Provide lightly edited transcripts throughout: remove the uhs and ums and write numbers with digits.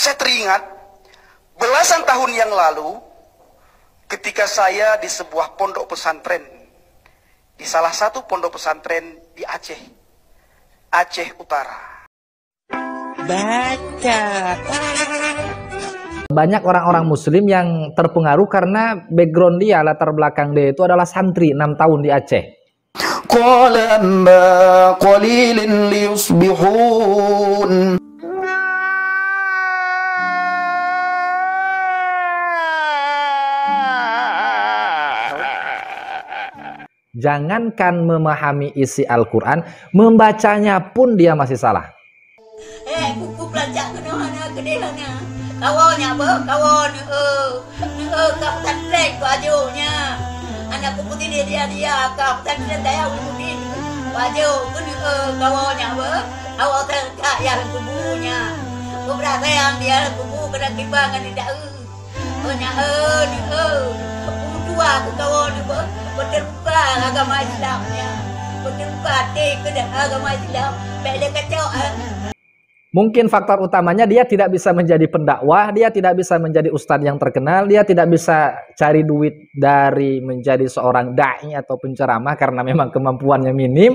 Saya teringat belasan tahun yang lalu ketika saya di sebuah pondok pesantren, di salah satu pondok pesantren di Aceh, Aceh Utara. Baca. Banyak orang-orang muslim yang terpengaruh karena background dia, latar belakang dia itu adalah santri 6 tahun di Aceh. Qala ma qalilin liyusbihun. Jangankan memahami isi Al-Quran, membacanya pun dia masih salah. Kuku pelacak kena hana kedehana. Kawannya apa? Kawan kaputan trek bajunya. Anak kupu dia kaputan trek daya uludin. Baju kawannya apa? Awal terkak yang kubunya. Beberapa yang dia kubu kena timbangan tidak banyak tua ke kawan apa? Berterbuka agama Islamnya. Berterbuka ke agama Islam. Beda kacau. Mungkin faktor utamanya dia tidak bisa menjadi pendakwah, dia tidak bisa menjadi ustadz yang terkenal, dia tidak bisa cari duit dari menjadi seorang da'i atau penceramah karena memang kemampuannya minim.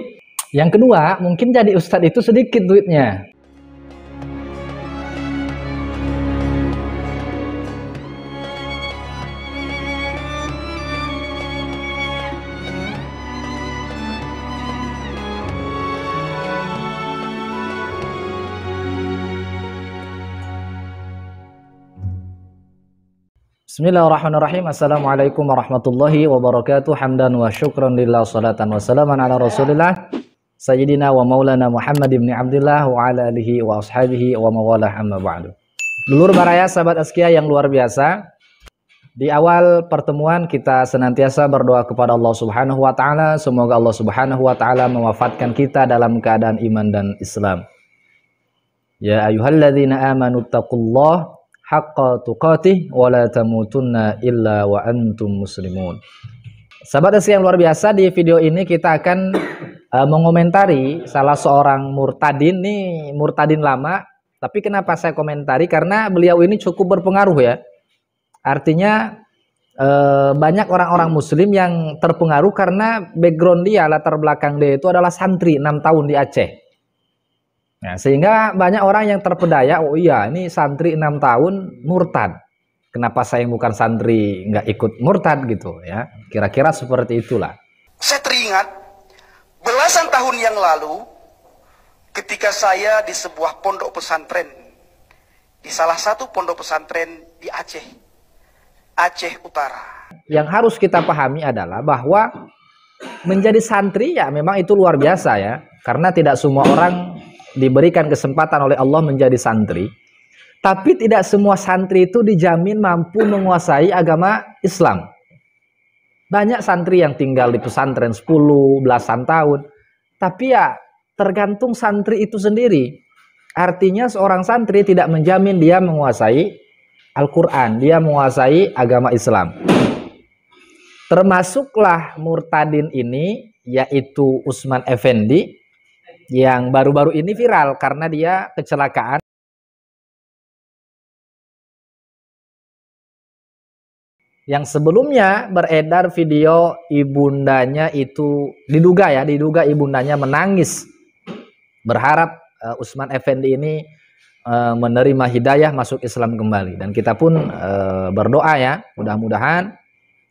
Yang kedua, mungkin jadi ustadz itu sedikit duitnya. Bismillahirrahmanirrahim. Assalamualaikum warahmatullahi wabarakatuh. Hamdan wa syukran lillah, salatan wa salaman ala rasulillah Sayyidina wa maulana Muhammad ibn Abdillah wa ala alihi wa ashabihi wa mawalah amma ba'du. Dulur baraya sahabat Azkiyah yang luar biasa, di awal pertemuan kita senantiasa berdoa kepada Allah Subhanahu wa taala, semoga Allah Subhanahu wa taala mewafatkan kita dalam keadaan iman dan Islam. Ya ayyuhalladzina amanu taqullaha haqqa tuqatih wa la tamutunna illa wa antum muslimun. Sahabat Azkiyah yang luar biasa, di video ini kita akan mengomentari salah seorang murtadin. Nih murtadin lama, tapi kenapa saya komentari? Karena beliau ini cukup berpengaruh ya. Artinya banyak orang-orang muslim yang terpengaruh karena background dia, latar belakang dia itu adalah santri 6 tahun di Aceh. Nah, sehingga banyak orang yang terpedaya, oh iya ini santri 6 tahun murtad. Kenapa saya yang bukan santri nggak ikut murtad gitu ya. Kira-kira seperti itulah. Saya teringat belasan tahun yang lalu ketika saya di sebuah pondok pesantren, di salah satu pondok pesantren di Aceh, Aceh Utara. Yang harus kita pahami adalah bahwa menjadi santri ya memang itu luar biasa ya. Karena tidak semua orang diberikan kesempatan oleh Allah menjadi santri, tapi tidak semua santri itu dijamin mampu menguasai agama Islam. Banyak santri yang tinggal di pesantren 10 belasan tahun, tapi ya tergantung santri itu sendiri. Artinya seorang santri tidak menjamin dia menguasai Al-Quran, dia menguasai agama Islam. Termasuklah murtadin ini, yaitu Usman Effendi, yang baru-baru ini viral karena dia kecelakaan. Yang sebelumnya beredar video ibundanya itu diduga ibundanya menangis berharap Usman Effendi ini menerima hidayah masuk Islam kembali. Dan kita pun berdoa ya, mudah-mudahan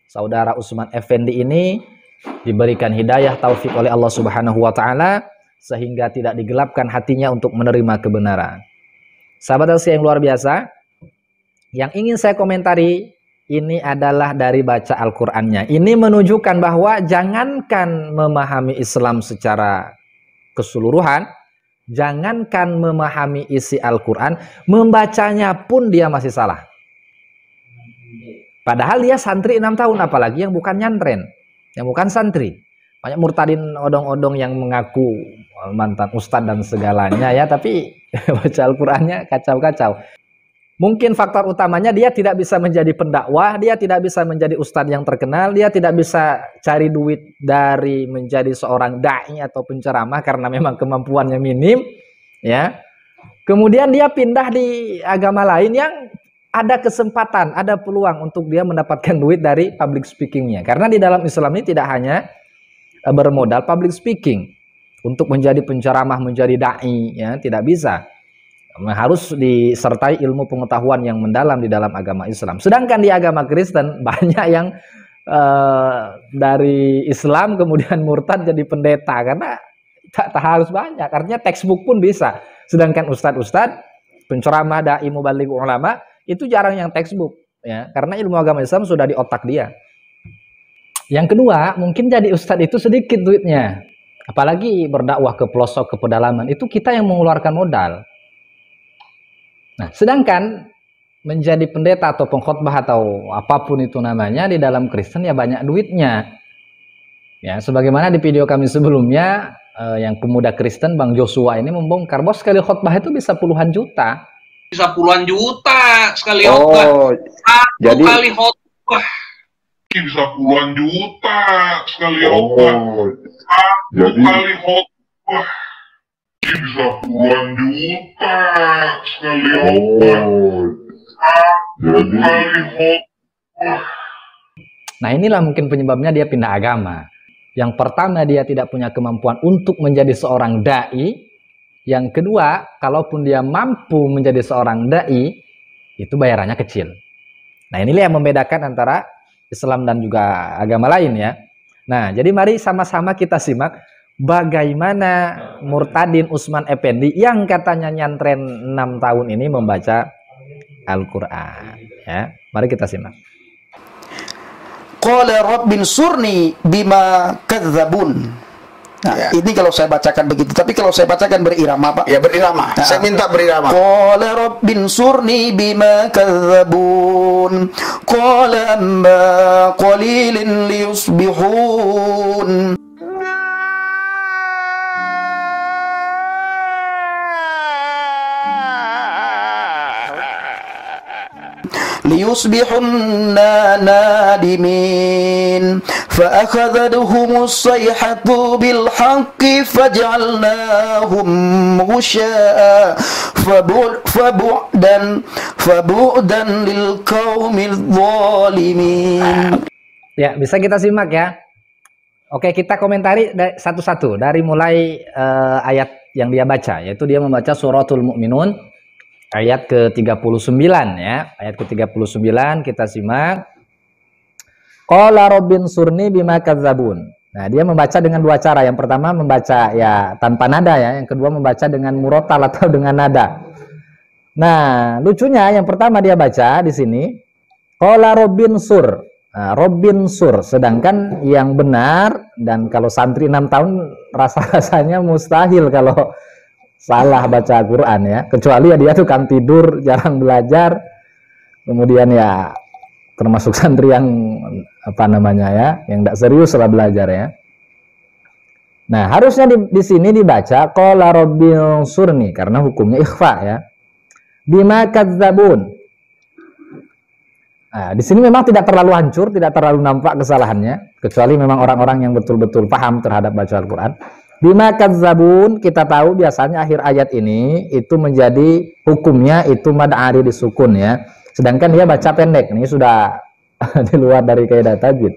saudara Usman Effendi ini diberikan hidayah taufik oleh Allah Subhanahu wa taala sehingga tidak digelapkan hatinya untuk menerima kebenaran. Sahabat Azkiyah yang luar biasa, yang ingin saya komentari ini adalah dari baca Al-Qur'annya. Ini menunjukkan bahwa jangankan memahami Islam secara keseluruhan, jangankan memahami isi Al-Quran, membacanya pun dia masih salah. Padahal dia santri 6 tahun, apalagi yang bukan nyantren, yang bukan santri. Banyak murtadin odong-odong yang mengaku mantan ustadz dan segalanya ya, tapi baca Al-Qurannya kacau-kacau. Mungkin faktor utamanya dia tidak bisa menjadi pendakwah, dia tidak bisa menjadi ustadz yang terkenal, dia tidak bisa cari duit dari menjadi seorang da'i atau penceramah karena memang kemampuannya minim ya. Kemudian dia pindah di agama lain yang ada kesempatan, ada peluang untuk dia mendapatkan duit dari public speakingnya. Karena di dalam Islam ini tidak hanya bermodal public speaking untuk menjadi penceramah, menjadi dai, ya tidak bisa. Harus disertai ilmu pengetahuan yang mendalam di dalam agama Islam. Sedangkan di agama Kristen banyak yang dari Islam kemudian murtad jadi pendeta karena tak harus banyak. Artinya textbook pun bisa. Sedangkan ustadz-ustadz, penceramah, dai, mubaligh, ulama itu jarang yang textbook, ya, karena ilmu agama Islam sudah di otak dia. Yang kedua, mungkin jadi ustadz itu sedikit duitnya, apalagi berdakwah ke pelosok, ke pedalaman, itu kita yang mengeluarkan modal. Nah, sedangkan menjadi pendeta atau pengkhotbah atau apapun itu namanya di dalam Kristen ya banyak duitnya. Ya, sebagaimana di video kami sebelumnya, yang pemuda Kristen Bang Joshua ini membongkar bahwa sekali khotbah itu bisa puluhan juta. Bisa puluhan juta sekali khotbah. Satu kali khotbah bisa puluhan juta sekali khotbah. Satu kali khotbah bisa puluhan juta sekali khotbah. Satu kali khotbah. Nah, inilah mungkin penyebabnya dia pindah agama. Yang pertama, dia tidak punya kemampuan untuk menjadi seorang dai. Yang kedua, kalaupun dia mampu menjadi seorang dai, itu bayarannya kecil. Nah, inilah yang membedakan antara Islam dan juga agama lain, ya. Nah, jadi mari sama-sama kita simak bagaimana Murtadin Usman Effendi yang katanya nyantren 6 tahun ini membaca Al-Quran, ya. Mari kita simak. Qala rabbin surni bima kadzabun. Nah, ya. Ini kalau saya bacakan begitu, tapi kalau saya bacakan berirama, Pak. Ya, berirama. Nah, saya minta berirama. Qala rabbin surni bima kadzabun. Qala amma qalilin liyusbihun. liyusbihunna nadimin fa akhadhatuhumus sayhatu bil haqqi faj'alnahum ghusya'a fabu'dan lil qaumil zalimin. Ya, bisa kita simak ya. Oke, kita komentari satu-satu dari mulai ayat yang dia baca, yaitu dia membaca suratul Mu'minun ayat ke-39 ya. Ayat ke-39 kita simak. Qala rabbin surni bima kadzabun. Nah, dia membaca dengan dua cara. Yang pertama membaca ya tanpa nada ya, yang kedua membaca dengan murotal atau dengan nada. Nah, lucunya yang pertama dia baca di sini qala rabbin sur. Nah, Robin Sur, sedangkan yang benar, dan kalau santri 6 tahun rasa-rasanya mustahil kalau salah baca Quran ya, kecuali ya dia tukang tidur, jarang belajar, kemudian ya termasuk santri yang apa namanya ya, yang tidak serius lah belajar ya. Nah, harusnya di sini dibaca qala Robin Sur nih, karena hukumnya ikhfa ya. Bima kadzabun. Nah, di sini memang tidak terlalu hancur, tidak terlalu nampak kesalahannya, kecuali memang orang-orang yang betul-betul paham terhadap baca Al-Quran. Bima kadzabun, kita tahu biasanya akhir ayat ini itu menjadi hukumnya itu mad ari disukun ya. Sedangkan dia baca pendek, ini sudah di luar dari kaidah tajwid.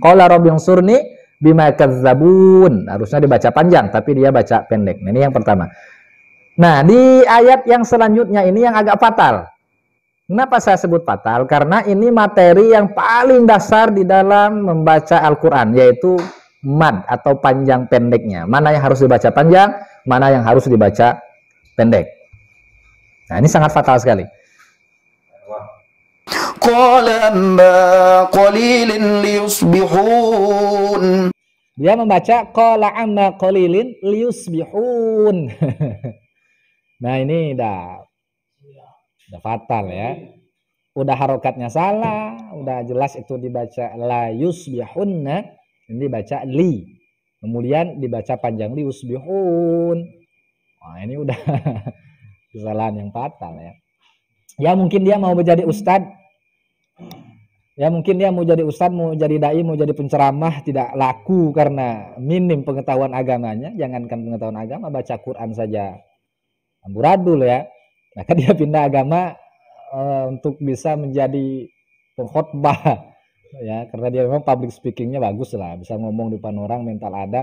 Qala rabbi surni bima kadzabun, harusnya dibaca panjang tapi dia baca pendek. Nah, ini yang pertama. Nah, di ayat yang selanjutnya ini yang agak fatal. Kenapa saya sebut fatal? Karena ini materi yang paling dasar di dalam membaca Al-Quran, yaitu mad atau panjang pendeknya. Mana yang harus dibaca panjang, mana yang harus dibaca pendek. Nah, ini sangat fatal sekali. Dia membaca qala amma qalilin liyusbihun. Nah, ini udah fatal ya. Udah harokatnya salah, udah jelas itu dibaca la yusbihunna, ini dibaca li. Kemudian dibaca panjang li yusbihun. Wah, ini udah kesalahan yang fatal ya. Ya mungkin dia mau menjadi ustadz. Ya mungkin dia mau jadi ustadz, mau jadi dai, mau jadi penceramah, tidak laku karena minim pengetahuan agamanya. Jangankan pengetahuan agama, baca Quran saja amburadul ya. Maka dia pindah agama untuk bisa menjadi pengkhotbah ya, karena dia memang public speakingnya bagus lah, bisa ngomong di depan orang, mental ada,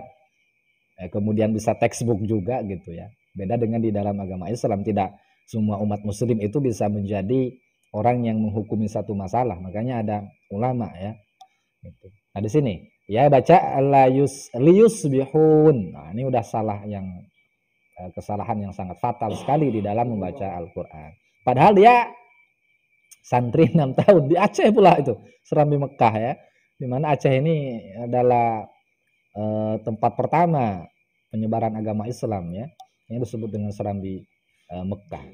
kemudian bisa textbook juga gitu ya. Beda dengan di dalam agama Islam, tidak semua umat muslim itu bisa menjadi orang yang menghukumi satu masalah, makanya ada ulama ya gitu. Nah di sini ya baca liyusbihun. Nah ini udah salah, yang kesalahan yang sangat fatal sekali di dalam membaca Al-Quran. Padahal dia santri 6 tahun di Aceh pula, itu Serambi Mekah ya, dimana Aceh ini adalah tempat pertama penyebaran agama Islam ya, yang disebut dengan Serambi Mekah.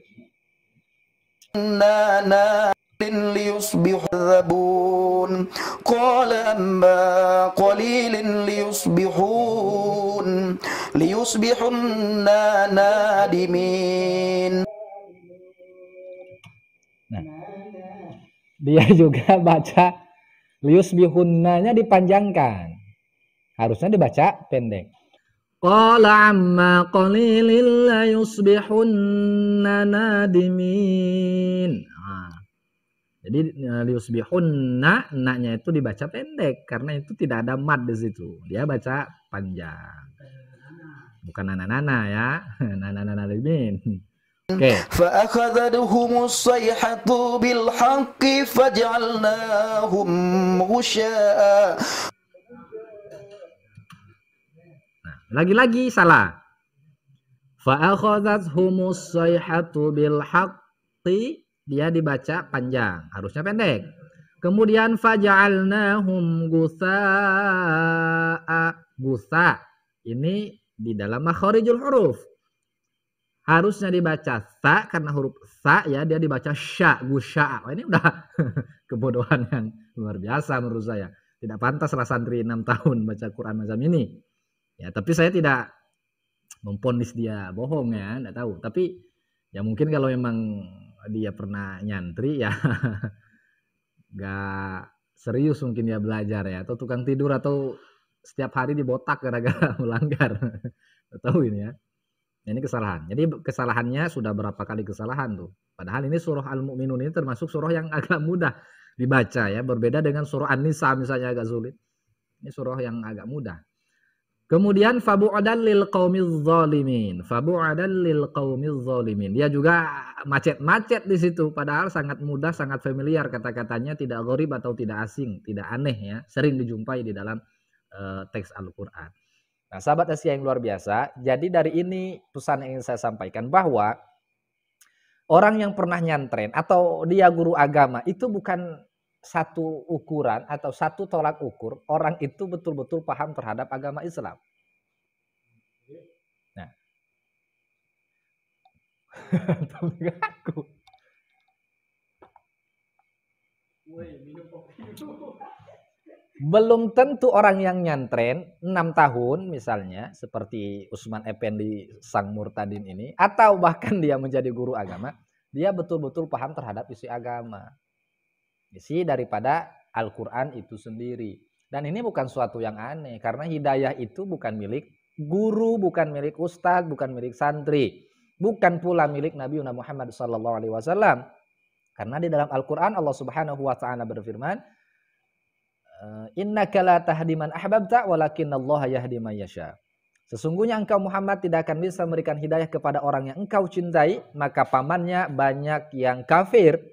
ليصبحون قال أما قليل ليصبحن نادمين. Nah, dia juga baca liyusbihunnanya dipanjangkan, harusnya dibaca pendek. Qala amma qalilin la yusbihunna nadimin. Jadi liyusbihunna, na-nya itu dibaca pendek karena itu tidak ada mad di situ. Dia baca panjang. Bukan nana-nana ya, nana-nana nadimin. Oke. فأخذتهم الصيحة بالحق فجعلناهم غشاء. Nah, lagi-lagi salah. Fa'akhadhathumus sayhatu bil haqqi, dia dibaca panjang, harusnya pendek. Kemudian faja'alnahum gutsa'a. Gutsa ini di dalam makharijul huruf. Harusnya dibaca sa karena huruf sa ya, dia dibaca sya, gusya. Ini udah kebodohan yang luar biasa menurut saya. Tidak pantas lah santri 6 tahun baca Quran macam ini. Ya, tapi saya tidak memponis dia bohong ya, enggak tahu. Tapi ya mungkin kalau memang dia pernah nyantri ya enggak serius mungkin dia belajar ya, atau tukang tidur, atau setiap hari dibotak gara-gara melanggar. Tahu ini ya. Ini kesalahan. Jadi kesalahannya sudah berapa kali kesalahan tuh. Padahal ini surah Al-Mu'minun ini termasuk surah yang agak mudah dibaca ya. Berbeda dengan surah An-Nisa misalnya agak sulit. Ini surah yang agak mudah. Kemudian fabu'adan lil qaumiz zalimin. Fabu'adan lil qaumiz zalimin. Dia juga macet-macet di situ. Padahal sangat mudah, sangat familiar kata-katanya, tidak gharib atau tidak asing, tidak aneh ya. Sering dijumpai di dalam teks Al-Quran. Nah, sahabat Asia yang luar biasa, jadi dari ini pesan yang ingin saya sampaikan bahwa orang yang pernah nyantren atau dia guru agama itu bukan satu ukuran atau satu tolak ukur orang itu betul-betul paham terhadap agama Islam. Nah, belum tentu orang yang nyantren 6 tahun misalnya seperti Usman Effendi Sang Murtadin ini, atau bahkan dia menjadi guru agama, dia betul-betul paham terhadap isi agama, isi daripada Al-Quran itu sendiri. Dan ini bukan suatu yang aneh, karena hidayah itu bukan milik guru, bukan milik ustadz, bukan milik santri, bukan pula milik Nabi Muhammad SAW. Karena di dalam Al-Quran Allah Subhanahu wa Ta'ala berfirman, innaka la tahdi man ahbabta walakinallaha yahdi man yasha. Sesungguhnya engkau Muhammad tidak akan bisa memberikan hidayah kepada orang yang engkau cintai, maka pamannya banyak yang kafir.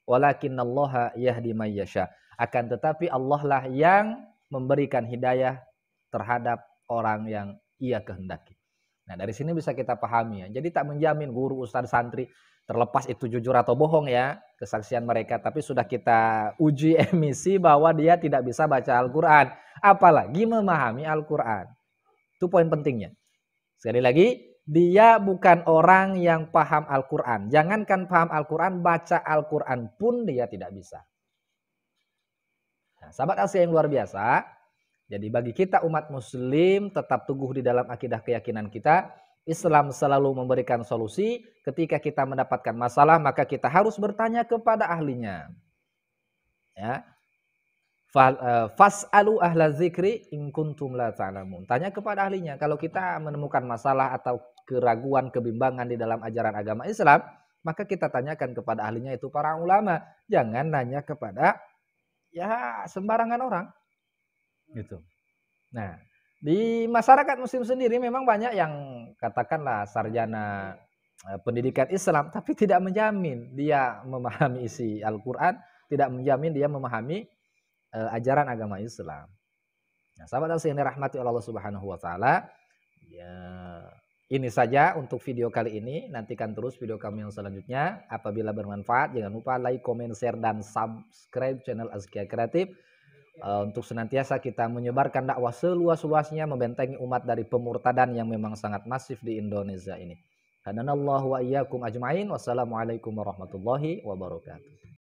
Walakinallaha yahdi man yasha. Akan tetapi Allah lah yang memberikan hidayah terhadap orang yang ia kehendaki. Nah, dari sini bisa kita pahami ya. Jadi tak menjamin guru, ustadz, santri, terlepas itu jujur atau bohong ya kesaksian mereka, tapi sudah kita uji emisi bahwa dia tidak bisa baca Al-Quran, apalagi memahami Al-Quran. Itu poin pentingnya. Sekali lagi, dia bukan orang yang paham Al-Quran. Jangankan paham Al-Quran, baca Al-Quran pun dia tidak bisa. Nah, sahabat Asia yang luar biasa, jadi bagi kita umat muslim tetap teguh di dalam akidah keyakinan kita. Islam selalu memberikan solusi. Ketika kita mendapatkan masalah, maka kita harus bertanya kepada ahlinya. Ya. Fas'alu ahla dzikri in kuntum la ta'lamun. Tanya kepada ahlinya. Kalau kita menemukan masalah atau keraguan, kebimbangan di dalam ajaran agama Islam, maka kita tanyakan kepada ahlinya, itu para ulama. Jangan nanya kepada ya sembarangan orang. Gitu. Nah, di masyarakat muslim sendiri memang banyak yang katakanlah sarjana pendidikan Islam, tapi tidak menjamin dia memahami isi Al-Quran, tidak menjamin dia memahami ajaran agama Islam. Nah, sahabat yang dirahmati oleh Allah Subhanahu wa taala, ya, ini saja untuk video kali ini. Nantikan terus video kami yang selanjutnya. Apabila bermanfaat, jangan lupa like, comment, share, dan subscribe channel Azkia Kreatif. Untuk senantiasa kita menyebarkan dakwah seluas-luasnya, membentengi umat dari pemurtadan yang memang sangat masif di Indonesia ini. Hadanallahu wa iyyakum ajmain. Wassalamualaikum warahmatullahi wabarakatuh.